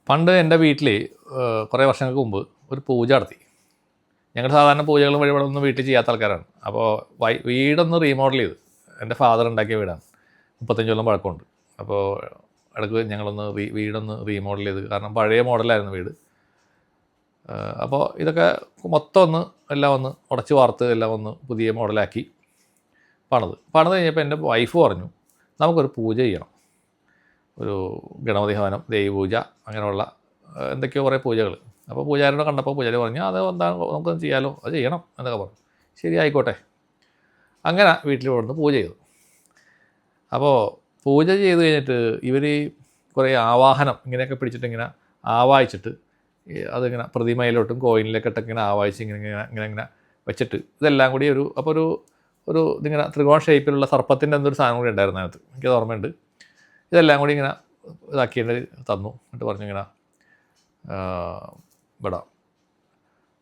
പണ്ട് എൻ്റെ വീട്ടിൽ കുറേ വർഷങ്ങൾക്ക് മുമ്പ് ഒരു പൂജ നടത്തി. ഞങ്ങൾ സാധാരണ പൂജകളും വഴിപാടൊന്നും വീട്ടിൽ ചെയ്യാത്ത ആൾക്കാരാണ്. അപ്പോൾ വീടൊന്ന് റീമോഡൽ ചെയ്ത്, എൻ്റെ ഫാദർ ഉണ്ടാക്കിയ വീടാണ്, 35 കൊല്ലം പഴക്കമുണ്ട്. അപ്പോൾ ഇടയ്ക്ക് ഞങ്ങളൊന്ന് വീടൊന്ന് റീമോഡൽ ചെയ്ത്, കാരണം പഴയ മോഡലായിരുന്നു വീട്. അപ്പോൾ ഇതൊക്കെ മൊത്തം എല്ലാം ഒന്ന് ഉടച്ച് വാർത്ത് എല്ലാം ഒന്ന് പുതിയ മോഡലാക്കി പണിത് കഴിഞ്ഞപ്പോൾ എൻ്റെ വൈഫ് പറഞ്ഞു, നമുക്കൊരു പൂജ ചെയ്യണം, ഒരു ഗണപതി ഹവനം, ദേവീപൂജ, അങ്ങനെയുള്ള എന്തൊക്കെയോ കുറേ പൂജകൾ. അപ്പോൾ പൂജാരിയോട് കണ്ടപ്പോൾ പൂജാരി പറഞ്ഞു, അത് എന്താണ്, നമുക്കൊന്ന് ചെയ്യാമല്ലോ, അത് ചെയ്യണം എന്നൊക്കെ പറഞ്ഞു. ശരി, ആയിക്കോട്ടെ. അങ്ങനെ വീട്ടിൽ കൊടുത്ത് പൂജ ചെയ്തു. അപ്പോൾ പൂജ ചെയ്ത് കഴിഞ്ഞിട്ട് ഇവർ കുറേ ആവാഹനം ഇങ്ങനെയൊക്കെ പിടിച്ചിട്ട് ഇങ്ങനെ ആവാഹിച്ചിട്ട് അതിങ്ങനെ പ്രതിമയിലോട്ടും കോയിനിലേക്കിട്ടൊക്കെ ഇങ്ങനെ ആവാഹിച്ച് ഇങ്ങനെ വെച്ചിട്ട് ഇതെല്ലാം കൂടി ഒരു ഇതിങ്ങനെ ത്രികോണ ഷേപ്പിലുള്ള സർപ്പത്തിൻ്റെ എന്തൊരു സാധനം കൂടി ഉണ്ടായിരുന്നു അതിനകത്ത്, എനിക്കത് ഓർമ്മയുണ്ട്. ഇതെല്ലാം കൂടി ഇങ്ങനെ ഇതാക്കിയിട്ട് തന്നു. എന്നിട്ട് പറഞ്ഞു, ഇങ്ങനെ ഇവിടെ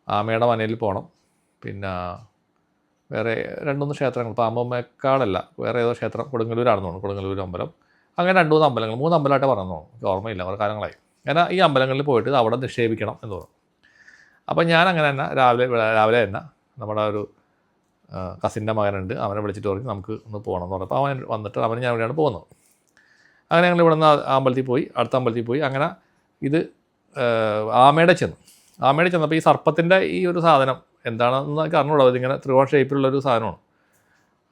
ആമയുടെ മനയിൽ പോകണം, പിന്നെ വേറെ 2-3 ക്ഷേത്രങ്ങൾ, പാമ്പമ്മക്കാടല്ല, വേറെ ഏതോ ക്ഷേത്രം, കൊടുങ്ങല്ലൂരാണെന്ന് തോന്നുന്നു, കൊടുങ്ങല്ലൂർ അമ്പലം, അങ്ങനെ 2-3 അമ്പലങ്ങൾ, 3 അമ്പലമായിട്ട് പറഞ്ഞു, എനിക്ക് ഓർമ്മയില്ല, കുറേ കാലങ്ങളായി. അങ്ങനെ ഈ അമ്പലങ്ങളിൽ പോയിട്ട് അവിടെ നിക്ഷേപിക്കണം എന്ന് തോന്നുന്നു. അപ്പം ഞാൻ അങ്ങനെ തന്നെ രാവിലെ തന്നെ നമ്മുടെ ഒരു കസിൻ്റെ മകനുണ്ട്, അവനെ വിളിച്ചിട്ട് പറഞ്ഞു നമുക്ക് ഒന്ന് പോകണം എന്ന് പറഞ്ഞപ്പോൾ അവൻ വന്നിട്ട് ഞാൻ ഇവിടെയാണ് പോകുന്നത്. അങ്ങനെ ഞങ്ങൾ ഇവിടെ നിന്ന് അമ്പലത്തിൽ പോയി, അടുത്ത അമ്പലത്തിൽ പോയി. അങ്ങനെ ഇത് ആമയുടെ ചെന്നപ്പോൾ ഈ സർപ്പത്തിൻ്റെ ഈ ഒരു സാധനം എന്താണെന്ന് അറിഞ്ഞൂടാ, ഇതിങ്ങനെ ത്രികോണ ഷേപ്പിലുള്ളൊരു സാധനമാണ്,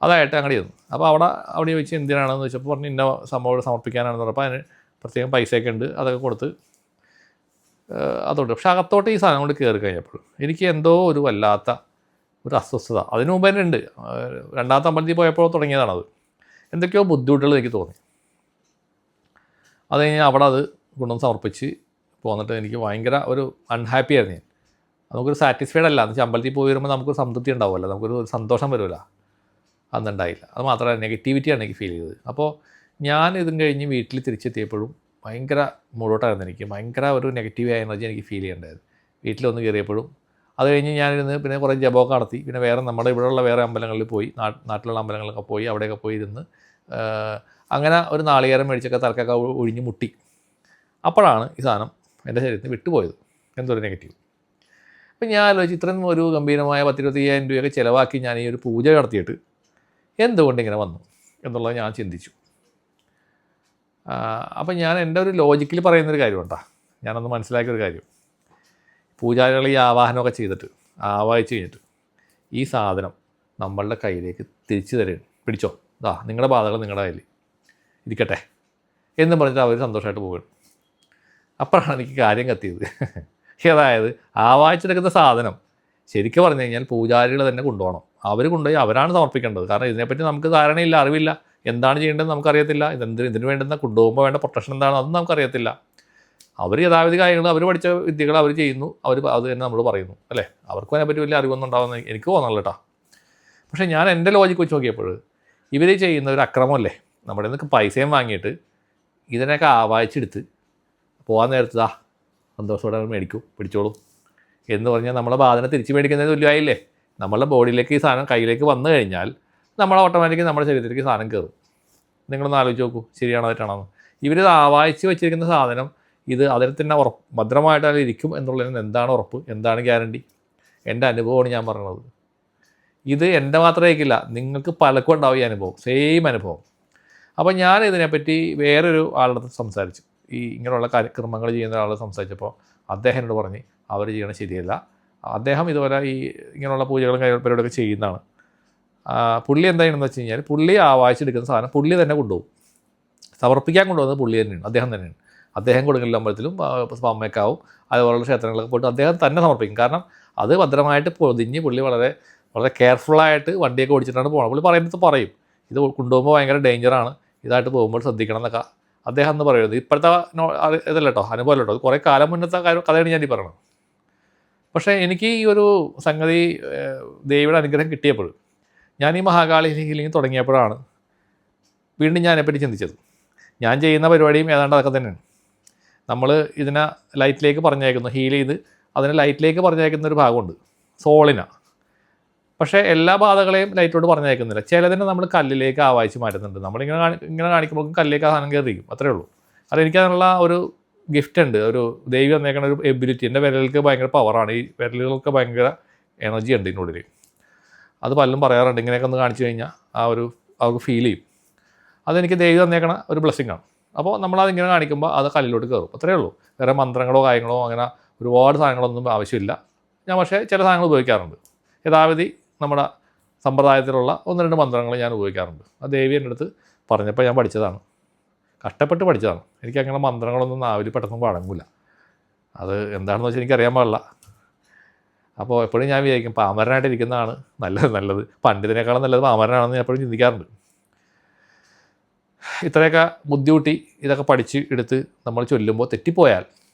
അതായിട്ട് അങ്ങനെ ചെന്നു. അപ്പോൾ അവിടെ ചോദിച്ച് എന്തിനാണെന്ന് ചോദിച്ചപ്പോൾ പറഞ്ഞു, ഇന്ന സംഭവം സമർപ്പിക്കാനാണെന്ന് പറഞ്ഞപ്പോൾ അതിന് പ്രത്യേകം പൈസയൊക്കെ ഉണ്ട്, അതൊക്കെ കൊടുത്ത് അതുകൊണ്ട്. പക്ഷേ അകത്തോട്ട് ഈ സാധനം കൊണ്ട് കയറി കഴിഞ്ഞപ്പോൾ എനിക്ക് എന്തോ ഒരു വല്ലാത്ത ഒരു അസ്വസ്ഥത അതിനു മുമ്പ് തന്നെ ഉണ്ട്. 2ാമത്തെ അമ്പലത്തിൽ പോയപ്പോൾ തുടങ്ങിയതാണത്. എന്തൊക്കെയോ ബുദ്ധിമുട്ടുകൾ എനിക്ക് തോന്നി. അത് കഴിഞ്ഞ് അവിടെ അത് കൊണ്ടുവന്ന് സമർപ്പിച്ച് പോന്നിട്ട് എനിക്ക് ഭയങ്കര ഒരു അൺഹാപ്പി ആയിരുന്നു ഞാൻ. നമുക്കൊരു സാറ്റിസ്ഫൈഡ് അല്ല എന്ന് വെച്ചാൽ അമ്പലത്തിൽ പോയി വരുമ്പോൾ നമുക്കൊരു സംതൃപ്തി ഉണ്ടാവുമല്ലോ, നമുക്കൊരു സന്തോഷം വരുമല്ലോ, അന്നുണ്ടായില്ല. അത് മാത്രമല്ല നെഗറ്റിവിറ്റിയാണ് എനിക്ക് ഫീൽ ചെയ്തത്. അപ്പോൾ ഞാൻ ഇതും കഴിഞ്ഞ് വീട്ടിൽ തിരിച്ചെത്തിയപ്പോഴും ഭയങ്കര മൂടോട്ടായിരുന്നു എനിക്ക്, ഭയങ്കര ഒരു നെഗറ്റീവായ എനർജി എനിക്ക് ഫീൽ ചെയ്യേണ്ടായിരുന്നു വീട്ടിലൊന്ന് കയറിയപ്പോഴും. അത് കഴിഞ്ഞ് ഞാനിരുന്ന് പിന്നെ കുറേ ജപമൊക്കെ നടത്തി. പിന്നെ വേറെ നമ്മുടെ ഇവിടെയുള്ള വേറെ അമ്പലങ്ങളിൽ പോയി, നാട്ടിലുള്ള അമ്പലങ്ങളൊക്കെ പോയി, അവിടെയൊക്കെ പോയി ഇരുന്ന് അങ്ങനെ ഒരു നാളികേരം മേടിച്ചൊക്കെ തലക്കൊക്കെ ഒഴിഞ്ഞ് മുട്ടി. അപ്പോഴാണ് ഈ സാധനം എൻ്റെ ശരീരത്തിൽ വിട്ടുപോയത്, എന്തൊരു നെഗറ്റീവ്. അപ്പം ഞാൻ ആലോചിച്ച്, ഇത്രയും ഒരു ഗംഭീരമായ 10-25,000 രൂപയൊക്കെ ചിലവാക്കി ഞാൻ ഈ ഒരു പൂജ നടത്തിയിട്ട് എന്തുകൊണ്ട് ഇങ്ങനെ വന്നു എന്നുള്ളത് ഞാൻ ചിന്തിച്ചു. അപ്പം ഞാൻ എൻ്റെ ഒരു ലോജിക്കിൽ പറയുന്നൊരു കാര്യം കേട്ടോ, ഞാനൊന്ന് മനസ്സിലാക്കിയൊരു കാര്യം, പൂജാരികൾ ഈ ആവാഹനമൊക്കെ ചെയ്തിട്ട് ആവാഹിച്ച് കഴിഞ്ഞിട്ട് ഈ സാധനം നമ്മളുടെ കയ്യിലേക്ക് തിരിച്ചു തരുകയാണ്. പിടിച്ചോ, ഇതാ നിങ്ങളുടെ ബാധകൾ നിങ്ങളുടെ കയ്യിൽ ഇരിക്കട്ടെ എന്നും പറഞ്ഞിട്ട് അവർ സന്തോഷമായിട്ട് പോവുകയാണ്. അപ്പോഴാണ് എനിക്ക് കാര്യം കത്തിയത്. അതായത് ആവാഹിച്ചെടുക്കുന്ന സാധനം ശരിക്കും പറഞ്ഞു കഴിഞ്ഞാൽ പൂജാരികൾ തന്നെ കൊണ്ടുപോകണം. അവർ കൊണ്ടുപോയി അവരാണ് സമർപ്പിക്കേണ്ടത്. കാരണം ഇതിനെപ്പറ്റി നമുക്ക് ധാരണയില്ല, അറിവില്ല, എന്താണ് ചെയ്യേണ്ടതെന്ന് നമുക്കറിയത്തില്ല, ഇതിന് വേണ്ടുന്ന കൊണ്ടുപോകുമ്പോൾ വേണ്ട പ്രൊട്ടക്ഷൻ എന്താണ് അതൊന്നും നമുക്കറിയത്തില്ല. അവർ യഥാവിധി കാര്യങ്ങൾ, അവർ പഠിച്ച വിദ്യകൾ അവർ ചെയ്യുന്നു, അത് തന്നെ നമ്മൾ പറയുന്നു, അല്ലേ? അവർക്കും അതിനെപ്പറ്റി വലിയ അറിവൊന്നും ഉണ്ടാകുന്ന എനിക്ക് തോന്നണം കേട്ടോ. പക്ഷേ ഞാൻ എൻ്റെ ലോജിക്ക് വെച്ച് നോക്കിയപ്പോൾ ഇവർ ചെയ്യുന്ന ഒരു അക്രമമല്ലേ, നമ്മുടെ നിന്നൊക്കെ പൈസയും വാങ്ങിയിട്ട് ഇതിനൊക്കെ ആവാഹിച്ചെടുത്ത് പോകാൻ നേരത്തതാ സന്തോഷത്തോടെ മേടിക്കും, പിടിച്ചോളും എന്ന് പറഞ്ഞാൽ നമ്മളെ ബാധന തിരിച്ച് മേടിക്കുന്നതിന് തുല്യമായില്ലേ? നമ്മളുടെ ബോഡിയിലേക്ക് ഈ സാധനം കയ്യിലേക്ക് വന്നു കഴിഞ്ഞാൽ നമ്മൾ ഓട്ടോമാറ്റിക്കലി നമ്മുടെ ശരീരത്തിലേക്ക് സാധനം കയറും. നിങ്ങളൊന്ന് ആലോചിച്ച് നോക്കൂ, ശരിയാണോ തെറ്റാണോ? ഇവരിത് ആവാഹിച്ച് വെച്ചിരിക്കുന്ന സാധനം ഇത് അതിന് തന്നെ ഭദ്രമായിട്ട് അതിൽ ഇരിക്കും എന്നുള്ളതിന് എന്താണ് ഉറപ്പ്, എന്താണ് ഗ്യാരണ്ടി? എൻ്റെ അനുഭവമാണ് ഞാൻ പറയുന്നത്. ഇത് എൻ്റെ മാത്രമേക്കില്ല, നിങ്ങൾക്ക് പലർക്കും ഉണ്ടാവും ഈ അനുഭവം, സെയിം അനുഭവം. അപ്പോൾ ഞാൻ ഇതിനെപ്പറ്റി വേറൊരു ആളുടെ സംസാരിച്ചു, ഈ ഇങ്ങനെയുള്ള കാര്യക്രമങ്ങൾ ചെയ്യുന്ന ഒരാൾ സംസാരിച്ചപ്പോൾ അദ്ദേഹം എന്നോട് പറഞ്ഞ് അവർ ചെയ്യണത് ശരിയല്ല. അദ്ദേഹം ഇതുപോലെ ഈ ഇങ്ങനെയുള്ള പൂജകളും പരിപാടിയൊക്കെ ചെയ്യുന്നതാണ്. പുള്ളി എന്താ ചെയ്യണമെന്ന് വെച്ച് കഴിഞ്ഞാൽ പുള്ളി ആവാഹിച്ചെടുക്കുന്ന സാധനം പുള്ളി തന്നെ കൊണ്ടുപോകും, സമർപ്പിക്കാൻ കൊണ്ടുപോകുന്നത് പുള്ളി തന്നെയാണ്, അദ്ദേഹം തന്നെയാണ്. അദ്ദേഹം കൊടുങ്ങല്ലൂർ അമ്പലത്തിലും പമ്മേക്കാവും അതുപോലുള്ള ക്ഷേത്രങ്ങളൊക്കെ പോയിട്ട് അദ്ദേഹം തന്നെ സമർപ്പിക്കും. കാരണം അത് ഭദ്രമായിട്ട് പൊതിഞ്ഞ് പുള്ളി വളരെ വളരെ കെയർഫുള്ളായിട്ട് വണ്ടിയൊക്കെ ഓടിച്ചിട്ടാണ് പോകുന്നത്. പുള്ളി പറയുമ്പോൾ പറയും ഇത് കൊണ്ടുപോകുമ്പോൾ ഭയങ്കര ഡേഞ്ചറാണ്, ഇതായിട്ട് പോകുമ്പോൾ ശ്രദ്ധിക്കണം എന്നൊക്കെ അദ്ദേഹം എന്ന് പറയുന്നത്. ഇപ്പോഴത്തെ ഇതല്ല കേട്ടോ, അനുഭവം കേട്ടോ, കുറേ കാലം മുന്നത്തെ കഥയാണ് ഞാൻ ഈ പറയണത്. പക്ഷേ എനിക്ക് ഈ ഒരു സംഗതി ദേവിയുടെ അനുഗ്രഹം കിട്ടിയപ്പോൾ, ഞാൻ ഈ മഹാകാളി ഹീലിംഗ് തുടങ്ങിയപ്പോഴാണ് വീണ്ടും ഞാനെപ്പറ്റി ചിന്തിച്ചത്. ഞാൻ ചെയ്യുന്ന പരിപാടിയും ഏതാണ്ട് അതൊക്കെ തന്നെയാണ്. നമ്മൾ ഇതിനെ ലൈറ്റിലേക്ക് പറഞ്ഞേക്കുന്നു, ഹീൽ ചെയ്ത് അതിനെ ലൈറ്റിലേക്ക് പറഞ്ഞേക്കുന്ന ഒരു ഭാഗമുണ്ട്, സോളിനാണ്. പക്ഷേ എല്ലാ ബാധകളെയും ലൈറ്റോട് പറഞ്ഞേക്കുന്നില്ല. ചിലതിനെ നമ്മൾ കല്ലിലേക്ക് ആവാഹിച്ച് മാറ്റുന്നുണ്ട്. നമ്മളിങ്ങനെ കാണിക്കുമ്പോൾ കല്ലിലേക്ക് ആ സാധനം കയറിയിരിക്കും, അത്രേ ഉള്ളൂ. അത് എനിക്കതിനുള്ള ഒരു ഗിഫ്റ്റ് ഉണ്ട്, ഒരു ദൈവം തന്നേക്കണ ഒരു എബിലിറ്റി. എൻ്റെ വിരലുകൾക്ക് ഭയങ്കര പവറാണ്, ഈ വിരലുകൾക്ക് ഭയങ്കര എനർജി ഉണ്ട് ഇതിനുള്ളിൽ. അത് പലരും പറയാറുണ്ട്, ഇങ്ങനെയൊക്കെ ഒന്ന് കാണിച്ചു കഴിഞ്ഞാൽ അവർക്ക് ഫീൽ ചെയ്യും. അതെനിക്ക് ദൈവം തന്നേക്കണ ഒരു ബ്ലെസ്സിങ് ആണ്. അപ്പോൾ നമ്മളതിങ്ങനെ കാണിക്കുമ്പോൾ അത് കല്ലിലോട്ട് കയറും, അത്രയേ ഉള്ളൂ. വേറെ മന്ത്രങ്ങളോ കാര്യങ്ങളോ അങ്ങനെ ഒരുപാട് സാധനങ്ങളൊന്നും ആവശ്യമില്ല. ഞാൻ പക്ഷേ ചില സാധനങ്ങൾ ഉപയോഗിക്കാറുണ്ട്. യഥാവിധി നമ്മുടെ സമ്പ്രദായത്തിലുള്ള 1-2 മന്ത്രങ്ങൾ ഞാൻ ഉപയോഗിക്കാറുണ്ട്. അത് ദേവി എൻ്റെ അടുത്ത് പറഞ്ഞപ്പോൾ ഞാൻ പഠിച്ചതാണ്, കഷ്ടപ്പെട്ട് പഠിച്ചതാണ്. എനിക്കങ്ങനെ മന്ത്രങ്ങളൊന്നും നാവിൽ പെട്ടെന്ന് വഴങ്ങില്ല. അത് എന്താണെന്ന് വെച്ചാൽ എനിക്കറിയാൻ പാടില്ല. അപ്പോൾ എപ്പോഴും ഞാൻ വിചാരിക്കും പാമരനായിട്ടിരിക്കുന്നതാണ് നല്ലത്, പണ്ഡിതനേക്കാളും നല്ലത് പാമരനാണെന്ന് ഞാൻ എപ്പോഴും ചിന്തിക്കാറുണ്ട്. ഇത്രയൊക്കെ ബുദ്ധിമുട്ടി ഇതൊക്കെ പഠിച്ച് എടുത്ത് നമ്മൾ ചൊല്ലുമ്പോൾ തെറ്റിപ്പോയാൽ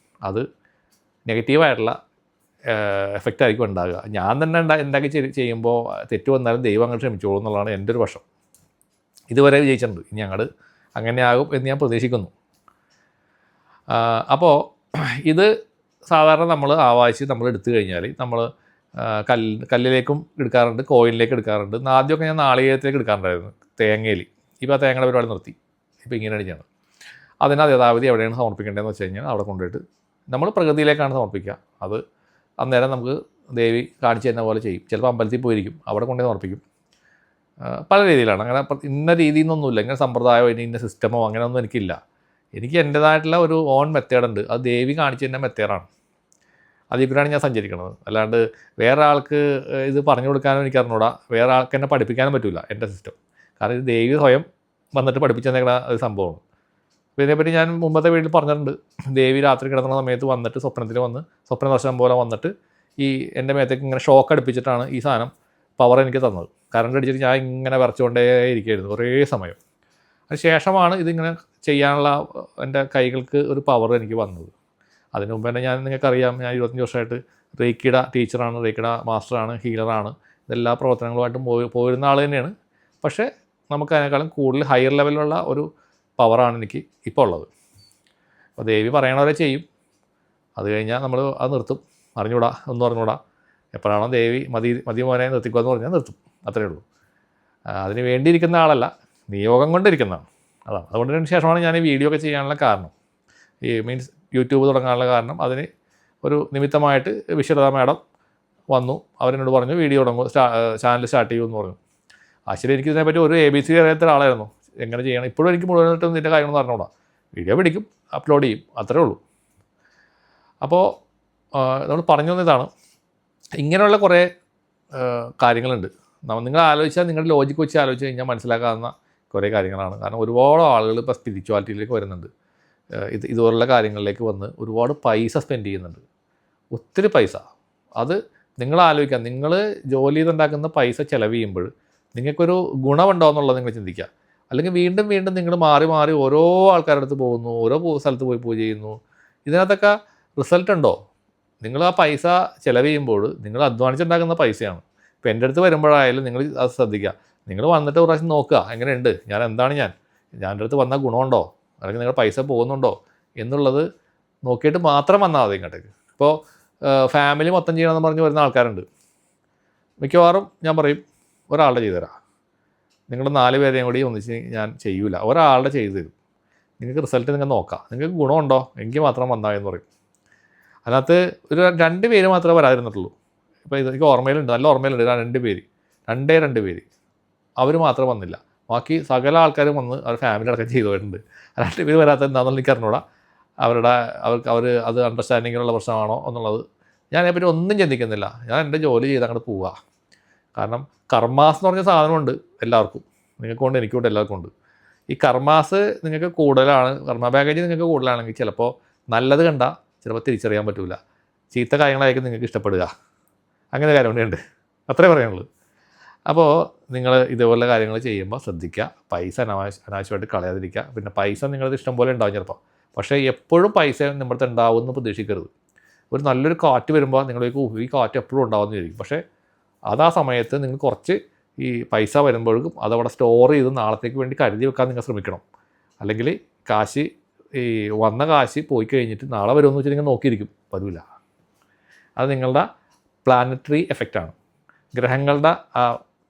അത് നെഗറ്റീവായിട്ടുള്ള എഫക്റ്റ് ആയിരിക്കും ഉണ്ടാകുക. ഞാൻ തന്നെ ഉണ്ടാക്കി ചെയ്യുമ്പോൾ തെറ്റ് വന്നാലും ദൈവം അങ്ങോട്ട് ക്ഷമിച്ചോളൂ എന്നുള്ളതാണ് എൻ്റെ ഒരു വശം. ഇതുവരെ വിജയിച്ചിട്ടുണ്ട്. ഇനി ഞങ്ങൾ അങ്ങനെ ആകും എന്ന് ഞാൻ പ്രതീക്ഷിക്കുന്നു. അപ്പോൾ ഇത് സാധാരണ നമ്മൾ ആവാഹിച്ച് നമ്മൾ എടുത്തു കഴിഞ്ഞാൽ നമ്മൾ കല്ലിലേക്കും എടുക്കാറുണ്ട്, കോയിനിലേക്ക് എടുക്കാറുണ്ട്. ആദ്യമൊക്കെ ഞാൻ നാളികേരത്തിലേക്ക് എടുക്കാറുണ്ടായിരുന്നു, തേങ്ങയിൽ. ഇപ്പോൾ ആ തേങ്ങയുടെ പരിപാടി നിർത്തി. ഇപ്പോൾ ഇങ്ങനെയാണ് ചെയ്യണം. അതിനത് യഥാവിധി എവിടെയാണ് സമർപ്പിക്കേണ്ടതെന്ന് വെച്ച് കഴിഞ്ഞാൽ അവിടെ കൊണ്ടുപോയിട്ട് നമ്മൾ പ്രകൃതിയിലേക്കാണ് സമർപ്പിക്കുക. അത് അന്നേരം നമുക്ക് ദേവി കാണിച്ചു തരുന്ന പോലെ ചെയ്യും. ചിലപ്പോൾ അമ്പലത്തിൽ പോയിരിക്കും, അവിടെ കൊണ്ടുപോയി സമർപ്പിക്കും. പല രീതിയിലാണ്. അങ്ങനെ ഇന്ന രീതിയിൽ നിന്നൊന്നുമില്ല, ഇങ്ങനെ സമ്പ്രദായമോ ഇന്ന സിസ്റ്റമോ അങ്ങനെയൊന്നും എനിക്കില്ല. എനിക്ക് എൻ്റേതായിട്ടുള്ള ഒരു ഓൺ മെത്തേഡുണ്ട്. അത് ദേവി കാണിച്ചു തരുന്ന മെത്തേഡാണ്. അതിൽ കൂടെയാണ് ഞാൻ സഞ്ചരിക്കുന്നത്. അല്ലാണ്ട് വേറെ ആൾക്ക് ഇത് പറഞ്ഞു കൊടുക്കാനും എനിക്ക് അറിഞ്ഞൂടാ, വേറെ ആൾക്ക് എന്നെ പഠിപ്പിക്കാനും പറ്റില്ല എൻ്റെ സിസ്റ്റം. കാരണം ഇത് ദേവി സ്വയം വന്നിട്ട് പഠിപ്പിച്ചു തന്നേക്കുന്ന ഒരു സംഭവമാണ്. അപ്പോൾ ഇതിനെപ്പറ്റി ഞാൻ മുമ്പത്തെ വീട്ടിൽ പറഞ്ഞിട്ടുണ്ട്. ദേവി രാത്രി കിടക്കുന്ന സമയത്ത് വന്നിട്ട് സ്വപ്നത്തിൽ വന്ന് സ്വപ്ന ദർശനം പോലെ വന്നിട്ട് ഈ എൻ്റെ മേത്തേക്ക് ഇങ്ങനെ ഷോക്ക് അടുപ്പിച്ചിട്ടാണ് ഈ സാധനം പവർ എനിക്ക് തന്നത്. കറണ്ട് അടിച്ചിട്ട് ഞാൻ ഇങ്ങനെ വരച്ചുകൊണ്ടേ ഇരിക്കുകയായിരുന്നു കുറേ സമയം. അതിന് ശേഷമാണ് ഇതിങ്ങനെ ചെയ്യാനുള്ള എൻ്റെ കൈകൾക്ക് ഒരു പവർ എനിക്ക് വന്നത്. അതിന് മുമ്പ് തന്നെ നിങ്ങൾക്കറിയാം, ഞാൻ 25 വർഷമായിട്ട് റേക്കിയുടെ ടീച്ചറാണ്, റേക്കിയുടെ മാസ്റ്ററാണ്, ഹീലറാണ്. ഇതെല്ലാ പ്രവർത്തനങ്ങളുമായിട്ടും പോയിരുന്ന ആൾ തന്നെയാണ്. പക്ഷേ നമുക്ക് അതിനേക്കാളും കൂടുതൽ ഹയർ ലെവലിലുള്ള ഒരു പവറാണ് എനിക്ക് ഇപ്പോൾ ഉള്ളത്. അപ്പോൾ ദേവി പറയണവരെ ചെയ്യും. അത് കഴിഞ്ഞാൽ നമ്മൾ അത് നിർത്തും. ഒന്നും അറിഞ്ഞൂടാ. എപ്പോഴാണോ ദേവി മതി മോനെ നിർത്തിക്കുക എന്ന് പറഞ്ഞാൽ നിർത്തും, അത്രയേ ഉള്ളൂ. അതിന് വേണ്ടിയിരിക്കുന്ന ആളല്ല, നിയോഗം കൊണ്ടിരിക്കുന്നതാണ്. അതാണ്. അതുകൊണ്ടതിന് ശേഷമാണ് ഞാൻ ഈ വീഡിയോ ഒക്കെ ചെയ്യാനുള്ള കാരണം, ഈ മീൻസ് യൂട്യൂബ് തുടങ്ങാനുള്ള കാരണം. അതിന് ഒരു നിമിത്തമായിട്ട് വിശ്വലത മാഡം വന്നു. അവരെന്നോട് പറഞ്ഞു വീഡിയോ തുടങ്ങും, ചാനൽ സ്റ്റാർട്ട് ചെയ്യുമെന്ന് പറഞ്ഞു. ആക്ച്വലി എനിക്ക് ഇതിനെപ്പറ്റി ഒരു ABC അറിയാത്ത ഒരാളായിരുന്നു, എങ്ങനെ ചെയ്യണം. ഇപ്പോഴും എനിക്ക് മുഴുവനായിട്ടും ഇതിൻ്റെ കാര്യങ്ങളൊന്നും അറിഞ്ഞൂടാ. വീഡിയോ പിടിക്കും, അപ്ലോഡ് ചെയ്യും, അത്രേ ഉള്ളൂ. അപ്പോൾ നമ്മൾ പറഞ്ഞു വന്നതാണ്, ഇങ്ങനെയുള്ള കുറേ കാര്യങ്ങളുണ്ട്. നിങ്ങൾ ആലോചിച്ചാൽ, നിങ്ങളുടെ ലോജിക്ക് വെച്ച് ആലോചിച്ച് കഴിഞ്ഞാൽ മനസ്സിലാക്കാവുന്ന കുറേ കാര്യങ്ങളാണ്. കാരണം ഒരുപാട് ആളുകൾ ഇപ്പോൾ സ്പിരിച്വാലിറ്റിയിലേക്ക് വരുന്നുണ്ട്. ഇതുപോലുള്ള കാര്യങ്ങളിലേക്ക് വന്ന് ഒരുപാട് പൈസ സ്പെൻഡ് ചെയ്യുന്നുണ്ട്, ഒത്തിരി പൈസ. അത് നിങ്ങൾ ആലോചിക്കാം, നിങ്ങൾ ജോലി ചെയ്തുണ്ടാക്കുന്ന പൈസ ചിലവ് ചെയ്യുമ്പോൾ നിങ്ങൾക്കൊരു ഗുണമുണ്ടോ എന്നുള്ളത് നിങ്ങൾ ചിന്തിക്കുക. അല്ലെങ്കിൽ വീണ്ടും വീണ്ടും നിങ്ങൾ മാറി മാറി ഓരോ ആൾക്കാരുടെ അടുത്ത് പോകുന്നു, ഓരോ സ്ഥലത്ത് പോയി പൂജ ചെയ്യുന്നു. ഇതിനകത്തൊക്കെ റിസൾട്ട് ഉണ്ടോ? നിങ്ങൾ ആ പൈസ ചിലവ് ചെയ്യുമ്പോൾ നിങ്ങൾ അധ്വാനിച്ചുണ്ടാക്കുന്ന പൈസയാണ്. ഇപ്പോൾ എൻ്റെ അടുത്ത് വരുമ്പോഴായാലും നിങ്ങൾ അത് ശ്രദ്ധിക്കുക. നിങ്ങൾ വന്നിട്ട് ഒരു പ്രാവശ്യം നോക്കുക, എങ്ങനെയുണ്ട്, ഞാൻ എൻ്റെ അടുത്ത് വന്നാൽ ഗുണമുണ്ടോ, അല്ലെങ്കിൽ നിങ്ങളുടെ പൈസ പോകുന്നുണ്ടോ എന്നുള്ളത് നോക്കിയിട്ട് മാത്രം വന്നാൽ മതി ഇങ്ങോട്ടേക്ക്. ഇപ്പോൾ ഫാമിലി മൊത്തം ചെയ്യണമെന്ന് പറഞ്ഞ് വരുന്ന ആൾക്കാരുണ്ട്. മിക്കവാറും ഞാൻ പറയും ഒരാളുടെ ചെയ്തു തരാം, നിങ്ങൾ 4 പേരെയും കൂടി ഒന്നിച്ച് ഞാൻ ചെയ്യൂല, ഒരാളുടെ ചെയ്തു തരും. നിങ്ങൾക്ക് റിസൾട്ട് നിങ്ങൾ നോക്കാം, നിങ്ങൾക്ക് ഗുണമുണ്ടോ എങ്കിൽ മാത്രം വന്നാൽ എന്ന് പറയും. അതിനകത്ത് ഒരു 2 പേര് മാത്രമേ വരാതിരുന്നിട്ടുള്ളൂ. ഇപ്പോൾ എനിക്ക് ഓർമ്മയിലുണ്ട്, നല്ല ഓർമ്മയിലുണ്ട്. 2 പേര് അവർ മാത്രം വന്നില്ല. ബാക്കി സകല ആൾക്കാരും വന്ന് അവർ ഫാമിലി അടക്കം ചെയ്തു പോയിട്ടുണ്ട്. 2 പേര് വരാത്ത എന്താണെന്നുള്ള എനിക്ക് അറിഞ്ഞൂടാ. അവർ അത് അണ്ടർസ്റ്റാൻഡിങ്ങിലുള്ള പ്രശ്നമാണോ എന്നുള്ളത് ഞാൻ അതിനെപ്പറ്റി ഒന്നും ചിന്തിക്കുന്നില്ല. ഞാൻ എൻ്റെ ജോലി ചെയ്ത് അങ്ങോട്ട് പോവുക. കാരണം കർമാസ് എന്ന് പറഞ്ഞ സാധനമുണ്ട് എല്ലാവർക്കും, നിങ്ങൾക്കുണ്ട്, എനിക്കുണ്ട്, എല്ലാവർക്കും ഉണ്ട്. ഈ കർമാസ് നിങ്ങൾക്ക് കൂടുതലാണ്, കർമ്മ പാക്കേജ് നിങ്ങൾക്ക് കൂടുതലാണെങ്കിൽ ചിലപ്പോൾ നല്ലത് കണ്ടാൽ ചിലപ്പോൾ തിരിച്ചറിയാൻ പറ്റില്ല, ചീത്ത കാര്യങ്ങളായിരിക്കും നിങ്ങൾക്ക് ഇഷ്ടപ്പെടുക. അങ്ങനെ കാര്യം ഉണ്ട്, അത്രേ പറയാനുള്ളൂ. അപ്പോൾ നിങ്ങൾ ഇതുപോലുള്ള കാര്യങ്ങൾ ചെയ്യുമ്പോൾ ശ്രദ്ധിക്കുക, പൈസ അനാവശ്യമായിട്ട് കളയാതിരിക്കുക. പിന്നെ പൈസ നിങ്ങളത് ഇഷ്ടം പോലെ ഉണ്ടാവും ചിലപ്പോൾ, പക്ഷേ എപ്പോഴും പൈസ നമ്മുടെ ഉണ്ടാവുമെന്ന് പ്രതീക്ഷിക്കരുത്. ഒരു നല്ലൊരു കാറ്റ് വരുമ്പോൾ നിങ്ങളേക്ക് ഈ കാറ്റ് എപ്പോഴും ഉണ്ടാവുമെന്ന് വിചാരിക്കും. പക്ഷേ അത് ആ സമയത്ത് നിങ്ങൾ കുറച്ച് ഈ പൈസ വരുമ്പോഴേക്കും അതവിടെ സ്റ്റോർ ചെയ്ത് നാളത്തേക്ക് വേണ്ടി കരുതി വെക്കാൻ നിങ്ങൾ ശ്രമിക്കണം. അല്ലെങ്കിൽ വന്ന കാശ് പോയി കഴിഞ്ഞിട്ട് നാളെ വരുമെന്ന് വെച്ചാൽ നിങ്ങൾ നോക്കിയിരിക്കും, വരില്ല. അത് നിങ്ങളുടെ പ്ലാനറ്ററി എഫക്റ്റാണ്, ഗ്രഹങ്ങളുടെ ആ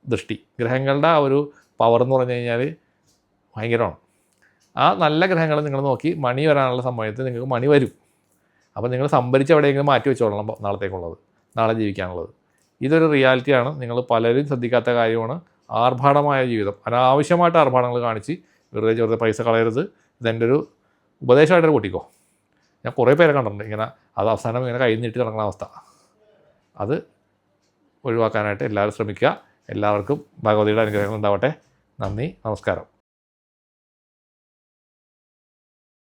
ദൃഷ്ടി, ഗ്രഹങ്ങളുടെ ആ ഒരു പവർ എന്ന് പറഞ്ഞു കഴിഞ്ഞാൽ ഭയങ്കരമാണ്. ആ നല്ല ഗ്രഹങ്ങൾ നിങ്ങൾ നോക്കി മണി വരാനുള്ള സമയത്ത് നിങ്ങൾക്ക് മണി വരും. അപ്പോൾ നിങ്ങൾ സംഭരിച്ച് എവിടെയെങ്കിലും മാറ്റി വെച്ചോളണം നാളത്തേക്കുള്ളത്, നാളെ ജീവിക്കാനുള്ളത്. ഇതൊരു റിയാലിറ്റിയാണ്. നിങ്ങൾ പലരും ശ്രദ്ധിക്കാത്ത കാര്യമാണ്. ആർഭാടമായ ജീവിതം, അനാവശ്യമായിട്ട് ആർഭാടങ്ങൾ കാണിച്ച് വെറുതെ പൈസ കളയരുത്. ഇതെൻ്റെ ഒരു ഉപദേശമായിട്ടൊരു കൂട്ടിക്കോ. ഞാൻ കുറേ പേരെ കണ്ടിട്ടുണ്ട് ഇങ്ങനെ, അത് അവസാനം ഇങ്ങനെ കൈ നീട്ടി നടക്കുന്ന അവസ്ഥ. അത് ഒഴിവാക്കാനായിട്ട് എല്ലാവരും ശ്രമിക്കുക. എല്ലാവർക്കും ഭഗവതിയുടെ അനുഗ്രഹങ്ങൾ ഉണ്ടാവട്ടെ. നന്ദി, നമസ്കാരം.